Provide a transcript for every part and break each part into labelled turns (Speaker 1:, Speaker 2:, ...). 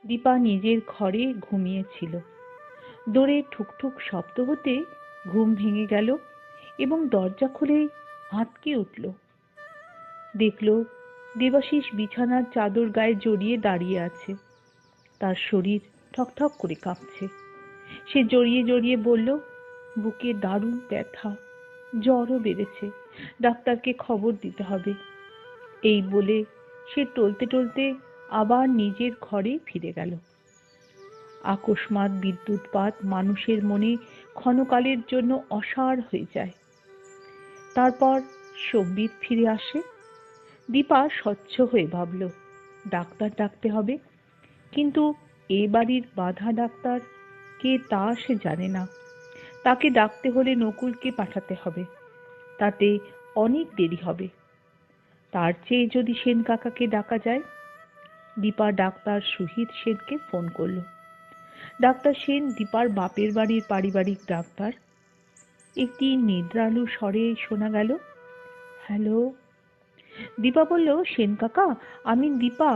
Speaker 1: দীপা নিজের ঘরে ঘুমিয়েছিল। দৌড়ে ঠুকঠুক শব্দ হতে ঘুম ভেঙে গেল এবং দরজা খুলে আঁতকে উঠল। দেখল দেবাশিস বিছানার চাদর গায়ে জড়িয়ে দাঁড়িয়ে আছে। তার শরীর ঠকঠক করে কাঁপছে। সে জড়িয়ে জড়িয়ে বলল, বুকে দারুণ ব্যথা, জ্বরও বেড়েছে, ডাক্তারকে খবর দিতে হবে। এই বলে সে টলতে টলতে আবার নিজের ঘরে ফিরে গেল। আকস্মাৎ বিদ্যুৎপাত মানুষের মনে ক্ষণকালের জন্য অসাড় হয়ে যায়। তারপর সম্বিত ফিরে আসে। দীপা স্বচ্ছ হয়ে ভাবল, ডাক্তার ডাকতে হবে, কিন্তু এ বাড়ির বাঁধা ডাক্তার কে তা সে জানে না। তাকে ডাকতে হলে নকুলকে পাঠাতে হবে, তাতে অনেক দেরি হবে। তার চেয়ে যদি সেন কাকাকে ডাকা যায়। দীপা ডাক্তার সুহিত সেনকে ফোন করল। ডাক্তার সেন দীপার বাপের বাড়ির পারিবারিক ডাক্তার। একটি নিদ্রালু স্বরে শোনা গেল, হ্যালো। দীপা বলল, সেন কাকা, আমি দীপা।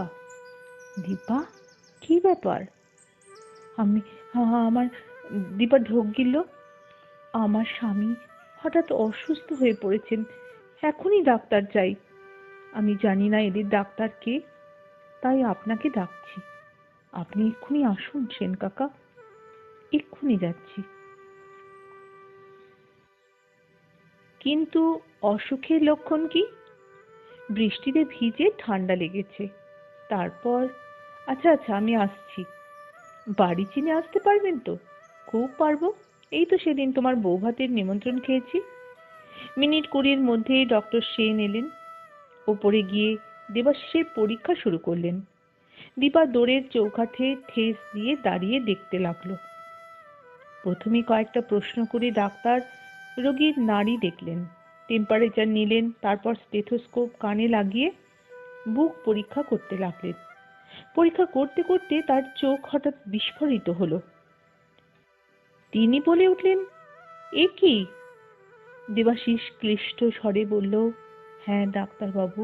Speaker 1: দীপা, কি ব্যাপার? আমার দীপা ঢোক গিলল, আমার স্বামী হঠাৎ অসুস্থ হয়ে পড়েছেন, এখনই ডাক্তার চাই। আমি জানি না এদের ডাক্তার কে, তাই আপনাকে ডাকছি। আপনি এক্ষুনি আসুন সেন কাকা, এক্ষুনি যাচ্ছি। কিন্তু অসুখের লক্ষণ কি? বৃষ্টিতে ভিজে ঠান্ডা লেগেছে। তারপর আচ্ছা আচ্ছা, আমি আসছি। বাড়ি চিনে আসতে পারবেন তো? খুব পারবো, এই তো সেদিন তোমার বৌভাতের নিমন্ত্রণ খেয়েছি। মিনিট 20-এর মধ্যেই ডক্টর সেন এলেন। ওপরে গিয়ে দেবাশিসের পরীক্ষা শুরু করলেন। দীপা দৌড়ের চৌকাঠে ঠেস দিয়ে দাঁড়িয়ে দেখতে লাগলো। প্রথমে কয়েকটা প্রশ্ন করে ডাক্তার রোগীর নাড়ি দেখলেন, টেম্পারেচার নিলেন, তারপর স্টেথোস্কোপ কানে লাগিয়ে বুক পরীক্ষা করতে লাগলেন। পরীক্ষা করতে করতে তার চোখ হঠাৎ বিস্ফোরিত হলো। তিনি বলে উঠলেন, এ কি? দেবাশিস ক্লিষ্ট স্বরে বলল, হ্যাঁ ডাক্তারবাবু,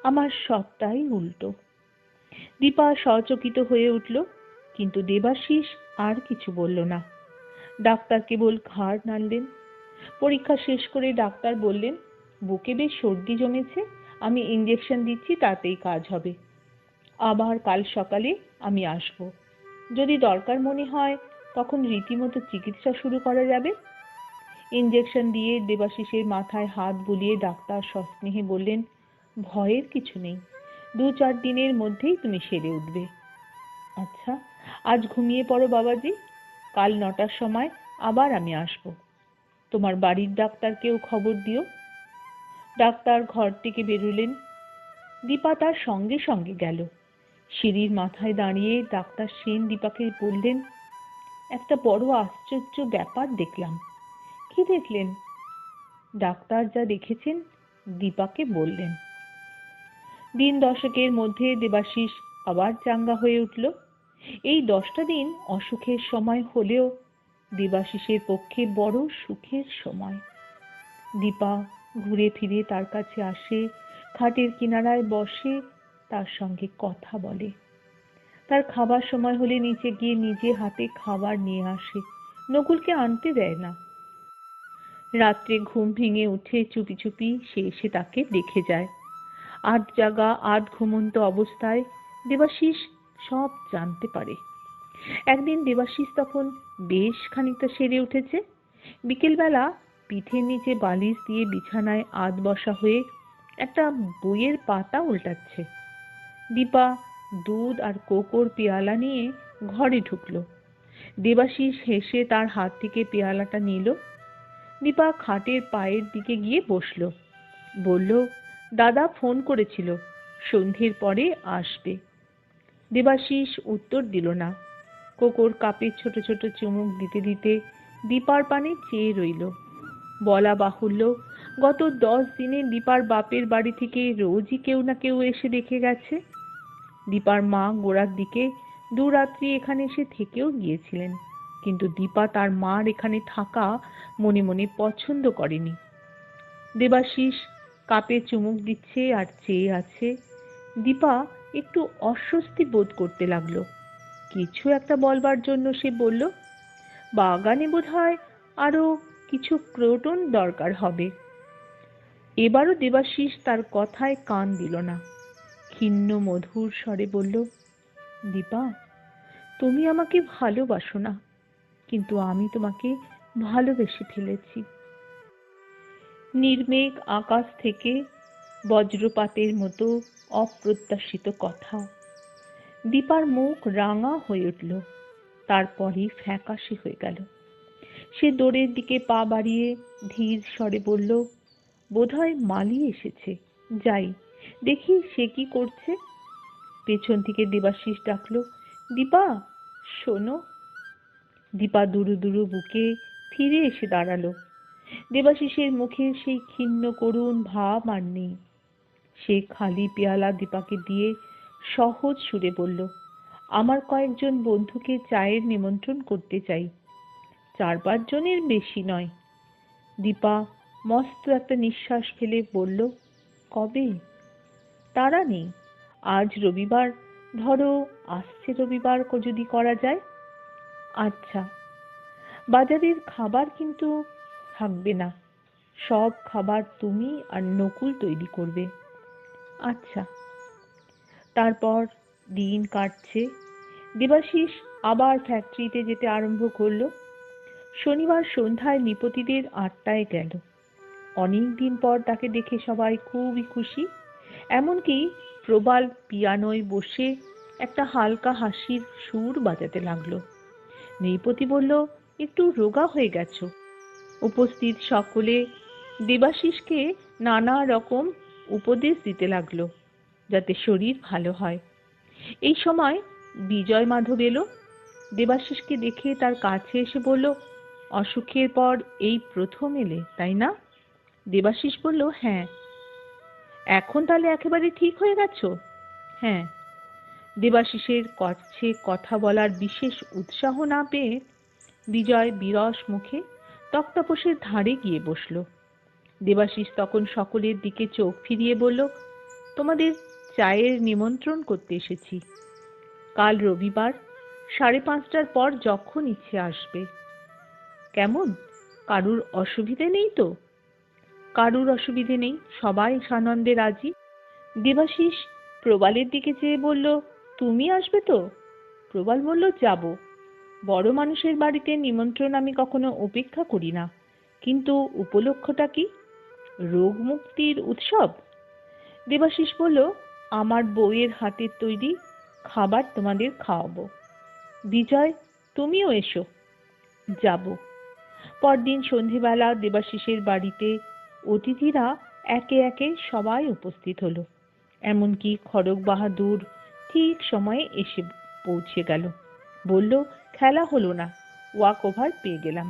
Speaker 1: আমার সবটাই উল্টো। দীপা সচকিত হয়ে উঠল, কিন্তু দেবাশিস আর কিছু বলল না। ডাক্তার কেবল ঘাড় নাড়লেন। পরীক্ষা শেষ করে ডাক্তার বললেন, বুকে বেশ সর্দি জমেছে, আমি ইঞ্জেকশন দিচ্ছি, তাতেই কাজ হবে। আবার কাল সকালে আমি আসব। যদি দরকার মনে হয় তখন রীতিমতো চিকিৎসা শুরু করা যাবে। ইঞ্জেকশন দিয়ে দেবাশিসের মাথায় হাত বুলিয়ে ডাক্তার সস্নেহে বললেন, ভয়ের কিছু নেই, 2-4 দিনের মধ্যেই তুমি সেরে উঠবে। আচ্ছা, আজ ঘুমিয়ে পড়ো বাবাজি, কাল 9টার সময় আবার আমি আসব। তোমার বাড়ির ডাক্তারকেও খবর দিও। ডাক্তার ঘর থেকে বেরুলেন। দীপা তার সঙ্গে সঙ্গে গেল। সিঁড়ির মাথায় দাঁড়িয়ে ডাক্তার সেন দীপাকে বললেন, একটা বড় আশ্চর্য ব্যাপার দেখলাম। কি দেখলেন? ডাক্তার যা দেখেছেন দীপাকে বললেন। দিন 10-এর মধ্যে দেবাশিস আবার চাঙ্গা হয়ে উঠল। এই 10টা দিন অসুখের সময় হলেও দেবাশিসের পক্ষে বড় সুখের সময়। দীপা ঘুরে ফিরে তার কাছে আসে, খাটের কিনারায় বসে, তার সঙ্গে কথা বলে। তার খাবার সময় হলে নিচে গিয়ে নিজে হাতে খাবার নিয়ে আসে, নকুলকে আনতে দেয় না। রাত্রে ঘুম ভেঙে উঠে চুপি চুপি সে এসে তাকে দেখে যায়। আধ জাগা আধ ঘুমন্ত অবস্থায় দেবাশিস সব জানতে পারে। একদিন দেবাশিস তখন বেশ খানিকটা সেরে উঠেছে। বিকেলবেলা পিঠের নিচে বালিশ দিয়ে বিছানায় আধ বসা হয়ে একটা বইয়ের পাতা উল্টাচ্ছে। দীপা দুধ আর কোকোর পেয়ালা নিয়ে ঘরে ঢুকলো। দেবাশিস হেসে তার হাত থেকে পেয়ালাটা নিল। দীপা খাটের পায়ের দিকে গিয়ে বসলো। বলল, দাদা ফোন করেছিল, সন্ধ্যের পরে আসবে। দেবাশিস উত্তর দিল না। কোকোর কাপে ছোট ছোট চুমুক দিতে দিতে দীপার পানে চেয়ে রইল। বলা বাহুল্য, গত 10 দিনে দীপার বাপের বাড়ি থেকে রোজই কেউ না কেউ এসে দেখে গেছে। দীপার মা গোড়ার দিকে 2 রাত্রি এখানে এসে থেকেও গিয়েছিলেন, কিন্তু দীপা তার মার এখানে থাকা মনে মনে পছন্দ করেনি। দেবাশিস কাপে চুমুক দিচ্ছে আর চেয়ে আছে। দীপা একটু অস্বস্তি বোধ করতে লাগলো। কিছু একটা বলবার জন্য সে বলল, বাগানে বোধহয় আরো কিছু ক্রোটন দরকার হবে। এবারও দেবাশিস তার কথায় কান দিল না। ক্ষীণ মধুর স্বরে বলল, দীপা, তুমি আমাকে ভালোবাসো না, কিন্তু আমি তোমাকে ভালোবেসে ফেলেছি। নির্মেঘ আকাশ থেকে বজ্রপাতের মতো অপ্রত্যাশিত কথা। দীপার মুখ রাঙা হয়ে উঠল, তারপরই ফ্যাকাশে হয়ে গেল। সে দৌড়ের দিকে পা বাড়িয়ে ধীর স্বরে বলল, বোধহয় মালি এসেছে, যাই দেখি সে কি করছে। পেছন থেকে দেবাশিস ডাকল, দীপা শোনো। দীপা দুরু দুরু বুকে ফিরে এসে দাঁড়ালো। দেবাশিসের মুখে সেই ক্ষীণ করুণ ভাব আর নেই। সে খালি পেয়ালা দীপাকে দিয়ে সহজ সুরে বলল, আমার কয়েকজন বন্ধুকে চায়ের নিমন্ত্রণ করতে চাই, 4-5 জনের বেশি নয়। দীপা মস্ত একটা নিঃশ্বাস ফেলে বলল, কবে? তারা নেই, আজ রবিবার, ধরো আসছে রবিবার যদি করা যায়। আচ্ছা, বাজারের খাবার কিন্তু থাকবে না, সব খাবার তুমি আর নকুল তৈরি করবে। আচ্ছা। তারপর দিন কাটছে। দেবাশিস আবার ফ্যাক্টরিতে যেতে আরম্ভ করলো। শনিবার সন্ধ্যায় নিপতিদের 8টায় গেল। অনেক দিন পর তাকে দেখে সবাই খুবই খুশি। এমনকি প্রবাল পিয়ানোয় বসে একটা হালকা হাসির সুর বাজাতে লাগলো। নৃপতি বলল, একটু রোগা হয়ে গেছো। উপস্থিত সকলে দেবাশিসকে নানা রকম উপদেশ দিতে লাগলো যাতে শরীর ভালো হয়। এই সময় বিজয় মাধব এলো। দেবাশিসকে দেখে তার কাছে এসে বলল, অসুখের পর এই প্রথম এলে, তাই না? দেবাশিস বলল, হ্যাঁ। এখন তাহলে একেবারে ঠিক হয়ে গেছো? হ্যাঁ। দেবাশিসের কাছে কথা বলার বিশেষ উৎসাহ না পেয়ে বিজয় বিরস মুখে তক্তাপোষের ধারে গিয়ে বসল। দেবাশিস তখন সকলের দিকে চোখ ফিরিয়ে বলল, তোমাদের চায়ের নিমন্ত্রণ করতে এসেছি। কাল রবিবার 5:30টার পর যখন ইচ্ছে আসবে। কেমন, কারুর অসুবিধে নেই তো? কারুর অসুবিধে নেই, সবাই সানন্দে রাজি। দেবাশিস প্রবালের দিকে চেয়ে বলল, তুমি আসবে তো? প্রবাল বলল, যাব। বড় মানুষের বাড়িতে নিমন্ত্রণ আমি কখনো উপেক্ষা করি না, কিন্তু উপলক্ষটা কি? রোগ মুক্তির উৎসব। দেবাশিস বলল, আমার বউয়ের হাতের তৈরি খাবার তোমাদের খাওয়াবো। বিজয়, তুমিও এসো। যাব। পরদিন সন্ধেবেলা দেবাশিসের বাড়িতে অতিথিরা একে একে সবাই উপস্থিত হলো। এমনকি খড়গ বাহাদুর ঠিক সময়ে এসে পৌঁছে গেল। বলল, খেলা হলো না, ওয়াক ওভার পেয়ে গেলাম।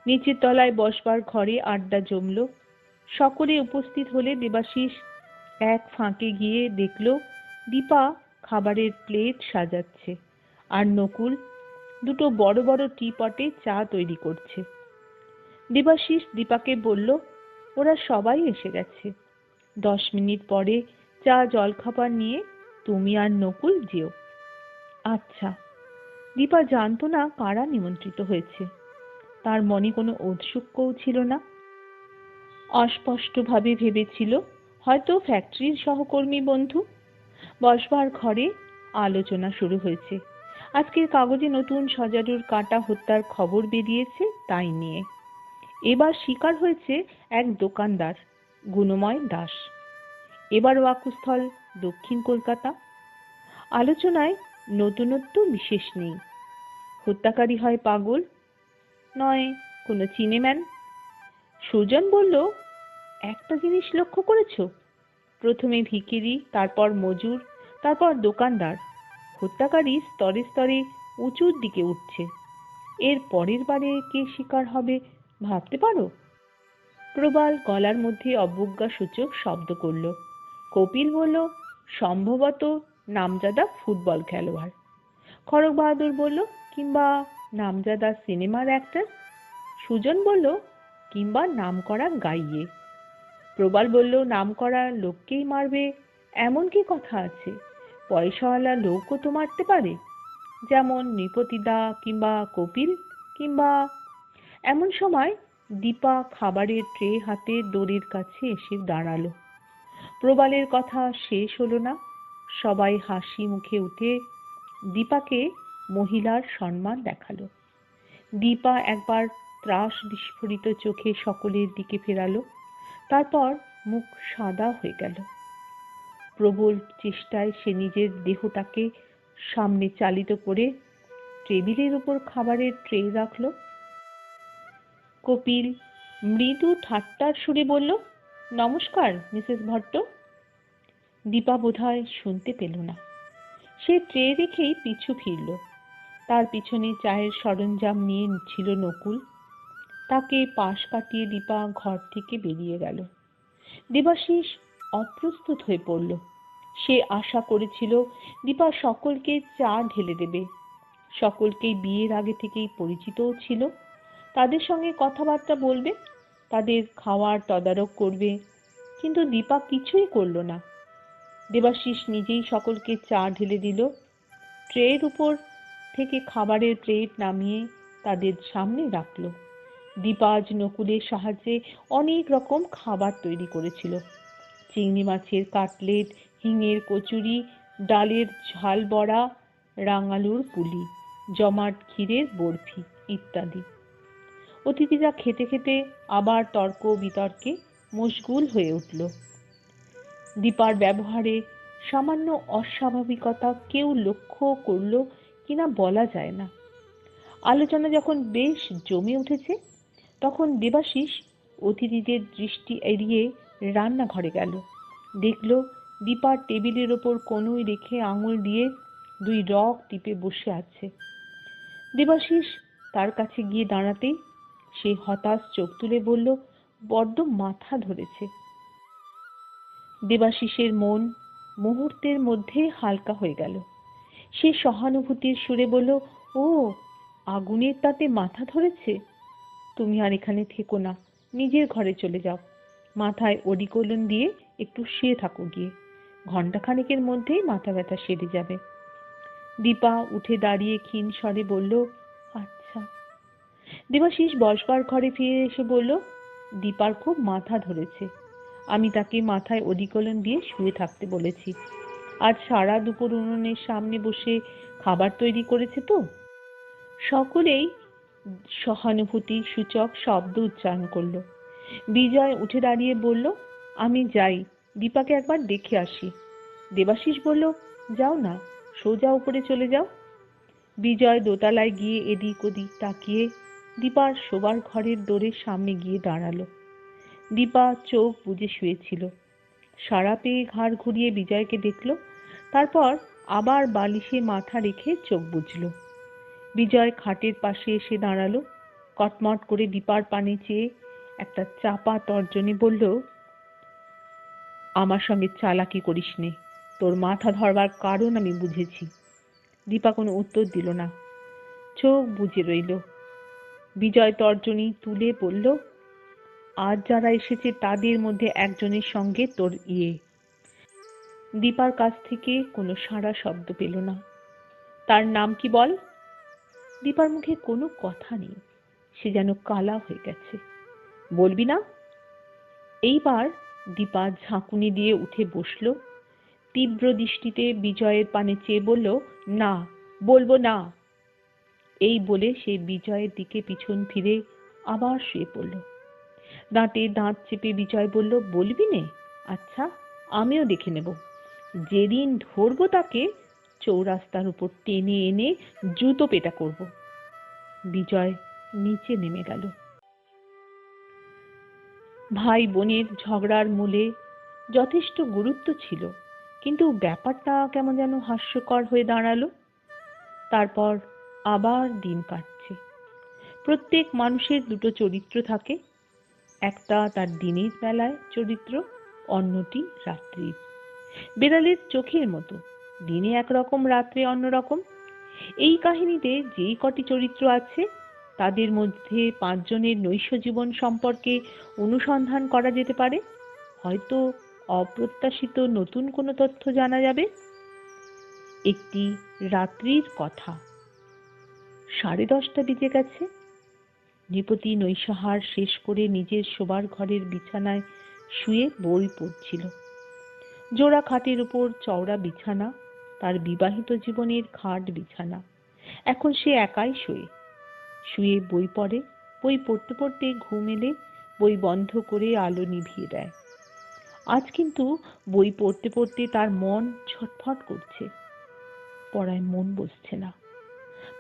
Speaker 1: নিচের তলায় বসবার ঘরে আড্ডা জমল। সকলে উপস্থিত হলে দেবাশিস এক ফাঁকে গিয়ে দেখল দীপা খাবারের প্লেট সাজাচ্ছে আর নকুল দুটো বড় বড় টিপটে চা তৈরি করছে। দেবাশিস দীপাকে বলল, ওরা সবাই এসে গেছে, 10 মিনিট পরে চা জলখাবার নিয়ে তুমি আর নকুল যেও। আচ্ছা। দীপা জানতো না কারা নিমন্ত্রিত হয়েছে। তার মনে কোনো ঔৎসুক্যও ছিল না। অস্পষ্টভাবে ভেবেছিল হয়তো ফ্যাক্টরির সহকর্মী বন্ধু। বসবার ঘরে আলোচনা শুরু হয়েছে। আজকের কাগজে নতুন সজারুর কাঁটা হত্যার খবর বেরিয়েছে, তাই নিয়ে। এবার শিকার হয়েছে এক দোকানদার, গুণময় দাস। এবার ওয়াকস্থল দক্ষিণ কলকাতা। আলোচনায় নতুনত্ব বিশেষ নেই। হত্যাকারী হয় পাগল, নয় কোনো চিনেম্যান। সুজন বলল, একটা জিনিস লক্ষ্য করেছো? প্রথমে ভিখিরি, তারপর মজুর, তারপর দোকানদার। হত্যাকারী স্তরে স্তরে উঁচুর দিকে উঠছে। এর পরের বারে কে শিকার হবে ভাবতে পারো? প্রবাল গলার মধ্যে অবজ্ঞাসূচক শব্দ করল। কপিল বলল, সম্ভবত নামজাদা ফুটবল খেলোয়াড়। খড়গ বাহাদুর বলল, কিংবা নামজাদা সিনেমার অ্যাক্টর। সুজন বলল, কিংবা নামকরা গাইয়ে। প্রবাল বলল, নামকরা লোককেই মারবে এমন কি কথা আছে? পয়সাওয়ালা লোকও তো মারতে পারে। যেমন নৃপতিদা কিংবা কপিল কিংবা। এমন সময় দীপা খাবারের ট্রে হাতে দড়ির কাছে এসে দাঁড়ালো। প্রবালের কথা শেষ হলো না, সবাই হাসি মুখে উঠে দীপাকে মহিলার সম্মান দেখালো। দীপা একবার ত্রাস বিস্ফোরিত চোখে সকলের দিকে ফেরালো, তারপর মুখ সাদা হয়ে গেল। প্রবল চেষ্টায় সে নিজের দেহটাকে সামনে চালিত করে টেবিলের উপর খাবারের ট্রে রাখলো। কপিল মৃদু ঠাট্টার সুরে বলল, নমস্কার মিসেস ভট্ট। দীপা বোধহয় শুনতে পেল না। সে ট্রে রেখেই পিছু ফিরল। তার পিছনে চায়ের সরঞ্জাম নিয়ে ছিল নকুল। তাকে পাশ কাটিয়ে দীপা ঘর থেকে বেরিয়ে গেল। দেবাশিস অপ্রস্তুত হয়ে পড়ল। সে আশা করেছিল দীপা সকলকে চা ঢেলে দেবে। সকলকেই বিয়ের আগে থেকেই পরিচিতও ছিল। তাদের সঙ্গে কথাবার্তা বলবে, তাদের খাওয়ার তদারক করবে, কিন্তু দীপা কিছুই করল না। দেবাশিস নিজেই সকলকে চা ঢেলে দিল। ট্রের উপর থেকে খাবারের প্লেট নামিয়ে তাদের সামনে রাখল। দীপা আজ নকুলের সাহায্যে অনেক রকম খাবার তৈরি করেছিল। চিংড়ি মাছের কাটলেট, হিঙের কচুরি, ডালের ঝাল বড়া, রাঙালুর পুলি, জমাট ক্ষীরের বরফি ইত্যাদি। অতিথিরা খেতে খেতে আবার তর্ক বিতর্কে মশগুল হয়ে উঠল। দীপার ব্যবহারে সামান্য অস্বাভাবিকতা কেউ লক্ষ্য করল কিনা বলা যায় না। আলোচনা যখন বেশ জমে উঠেছে, তখন দেবাশিস অতিথিদের দৃষ্টি এড়িয়ে রান্নাঘরে গেল। দেখল দীপার টেবিলের ওপর কনুই রেখে আঙুল দিয়ে দুই রগ টিপে বসে আছে। দেবাশিস তার কাছে গিয়ে দাঁড়াতেই সে হতাশ চোখ তুলে বলল, বড্ড মাথা ধরেছে। দেবাশিসের মন মুহূর্তের মধ্যে হালকা হয়ে গেল। সে সহানুভূতির সুরে বলল, ও, আগুনের তাতে মাথা ধরেছে? তুমি আর এখানে থেকো না, নিজের ঘরে চলে যাও। মাথায় ওডিকলন দিয়ে একটু শুয়ে থাকো গিয়ে। ঘণ্টাখানেকের মধ্যেই মাথা ব্যথা সেরে যাবে। দীপা উঠে দাঁড়িয়ে ক্ষীণ স্বরে বলল, আচ্ছা। দেবাশিস বসবার ঘরে ফিরে এসে বলল, দীপার খুব মাথা ধরেছে। আমি তাকে মাথায় ওডিকলন দিয়ে শুয়ে থাকতে বলেছি। আজ সারা দুপুর উনুনের সামনে বসে খাবার তৈরি করেছে তো। সকলেই সহানুভূতি সূচক শব্দ উচ্চারণ করল। বিজয় উঠে দাঁড়িয়ে বলল, আমি যাই, দীপাকে একবার দেখে আসি। দেবাশিস বলল, যাও না, সোজা উপরে চলে যাও। বিজয় দোতলায় গিয়ে এদিক ওদিক তাকিয়ে দীপার শোবার ঘরের দোরের সামনে গিয়ে দাঁড়ালো। দীপা চোখ বুজে শুয়েছিল। সাড়া পেয়ে ঘাড় ঘুরিয়ে বিজয়কে দেখল, তারপর আবার বালিশে মাথা রেখে চোখ বুজল। বিজয় খাটের পাশে এসে দাঁড়ালো। কটমট করে দীপার পানে চেয়ে একটা চাপা তর্জনী বলল, আমার সঙ্গে চালাকি করিস নে, তোর মাথা ধরবার কারণ আমি বুঝেছি। দীপা কোনো উত্তর দিল না, চোখ বুজে রইল। বিজয় তর্জনী তুলে বলল, আজ যারা এসেছে তাদের মধ্যে একজনের সঙ্গে তোর ইয়ে। দীপার কাছ থেকে কোনো সাড়া শব্দ পেল না। তার নাম কি বল? দীপার মুখে কোনো কথা নেই, সে যেন কালা হয়ে গেছে। বলবি না? এইবার দীপা ঝাঁকুনি দিয়ে উঠে বসল। তীব্র দৃষ্টিতে বিজয়ের পানে চেয়ে বলল, না, বলবো না। এই বলে সে বিজয়ের দিকে পিছন ফিরে আবার শুয়ে পড়ল। দাঁতে দাঁত চেপে বিজয় বলল, বলবি নে? আচ্ছা, আমিও দেখে নেব। যেদিন ধরবো তাকে চৌরাস্তার উপর টেনে এনে জুতো পেটা করব। বিজয় নিচে নেমে গেল। ভাই বোনের ঝগড়ার মূলে যথেষ্ট গুরুত্ব ছিল, কিন্তু ব্যাপারটা কেমন যেন হাস্যকর হয়ে দাঁড়ালো। তারপর আবার দিন কাটছে। প্রত্যেক মানুষের দুটো চরিত্র থাকে, একটা তার দিনের বেলায় চরিত্র, অন্যটি রাত্রির। বেড়ালের চোখের মতো, দিনে একরকম, রাত্রে অন্যরকম। এই কাহিনীতে যেই কটি চরিত্র আছে, তাদের মধ্যে 5 জনের নৈশ জীবন সম্পর্কে অনুসন্ধান করা যেতে পারে। হয়তো অপ্রত্যাশিত নতুন কোনো তথ্য জানা যাবে। একটি রাত্রির কথা। 10:30 বেজে গেছে। নৃপতি নৈশাহার শেষ করে নিজের শোবার ঘরের বিছানায় শুয়ে বই পড়ছিল। জোড়া খাটের উপর চওড়া বিছানা, তার বিবাহিত জীবনের খাট বিছানা। এখন সে একাই শুয়ে বই পড়ে। বই পড়তে পড়তে ঘুম এলে বই বন্ধ করে আলো নিভিয়ে দেয়। আজ কিন্তু বই পড়তে পড়তে তার মন ছটফট করছে, পড়ায় মন বসছে না।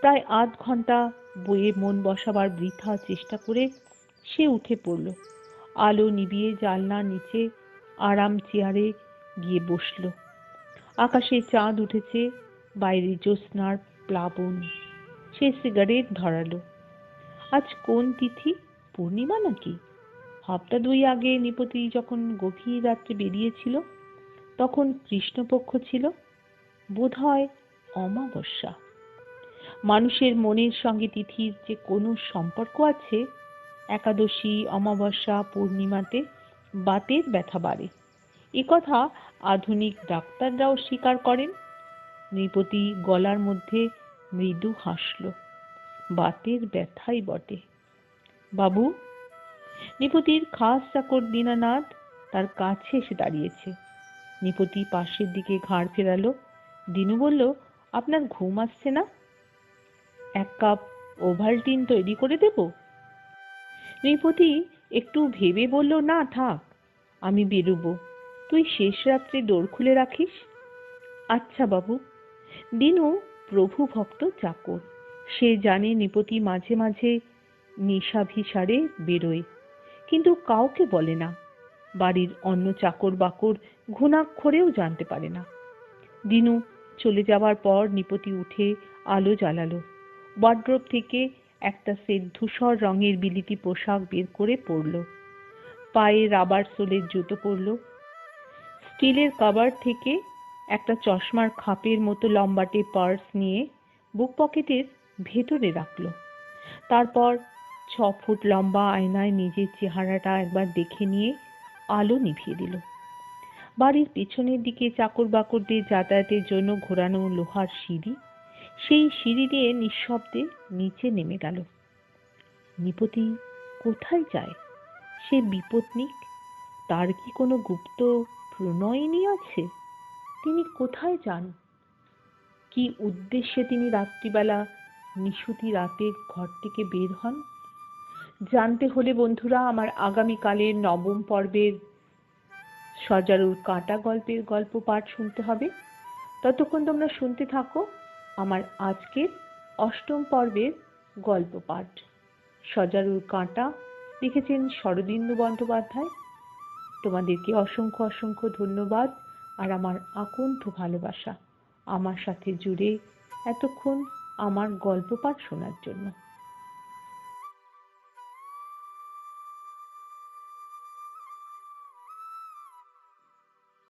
Speaker 1: প্রায় আধ ঘন্টা বইয়ে মন বসাবার বৃথা চেষ্টা করে সে উঠে পড়ল। আলো নিভিয়ে জানলার নিচে আরাম চেয়ারে গিয়ে বসল। আকাশে চাঁদ উঠেছে, বাইরে জ্যোৎস্নার প্লাবন। সে সিগারেট ধরালো। আজ কোন তিথি? পূর্ণিমা নাকি? হপ্তা 2 আগে নৃপতি যখন গভীর রাত্রে বেরিয়েছিল তখন কৃষ্ণপক্ষ ছিল, বোধহয় অমাবস্যা। মানুষের মনের সঙ্গে তিথির যে কোনো সম্পর্ক আছে, একাদশী, অমাবস্যা, পূর্ণিমাতে বাতের ব্যথা বাড়ে, একথা আধুনিক ডাক্তাররাও স্বীকার করেন। নৃপতি গলার মধ্যে মৃদু হাসল। বাতের ব্যথাই বটে। বাবু? নৃপতির খাস চাকর দীনানাথ তার কাছে এসে দাঁড়িয়েছে। নৃপতি পাশের দিকে ঘাড় ফেরালো। দিনু বলল, আপনার ঘুম আসছে না? 1 কাপ ওভালটিন তৈরি করে দেব? নৃপতি একটু ভেবে বলল, না থাক, আমি বেরোবো, তুই শেষ রাত্রে ডোর খুলে রাখিস। আচ্ছা বাবু। দিনু প্রভু ভক্ত চাকর। সে জানে নৃপতি মাঝে মাঝে নেশাভিসারে বেরোয়, কিন্তু কাউকে বলে না। বাড়ির অন্য চাকর বাকর ঘুণাক্ষরেও জানতে পারে না। দিনু চলে যাবার পর নৃপতি উঠে আলো জ্বালালো। ওয়ার্ড্রোব থেকে একটা সেট ধূসর রঙের বিলিতি পোশাক বের করে পরল। পায়ে রাবার সোলের জুতো পরল। স্টিলের কাভার্ড থেকে একটা চশমার খাপের মতো লম্বাটে পার্স নিয়ে বুক পকেটের ভেতরে রাখলো। তারপর 6 ফুট লম্বা আয়নায় নিজের চেহারাটা একবার দেখে নিয়ে আলো নিভিয়ে দিল। বাড়ির পেছনের দিকে চাকর বাকরদের যাতায়াতের জন্য ঘোরানো লোহার সিঁড়ি, সেই সিঁড়ি দিয়ে নিঃশব্দে নিচে নেমে গেল। নৃপতি কোথায় যায়? সে বিপত্নিক। তার কি কোনো গুপ্ত প্রণয়িনী আছে? তিনি কোথায় যান? কি উদ্দেশ্যে তিনি রাত্রিবেলা নিশুতি রাতে ঘর থেকে বের হন? জানতে হলে বন্ধুরা আমার আগামীকালের 9ম পর্বের সজারুর কাঁটা গল্পের গল্প পাঠ শুনতে হবে। ততক্ষণ তোমরা শুনতে থাকো আমার আজকের 8ম পর্বের গল্প পাঠ। সজারুর কাঁটা লিখেছেন শরদিন্দু বন্দ্যোপাধ্যায়। তোমাদেরকে অসংখ্য অসংখ্য ধন্যবাদ আর আমার আকণ্ঠ ভালোবাসা আমার সাথে জুড়ে এতক্ষণ আমার গল্প পাঠ শোনার জন্য।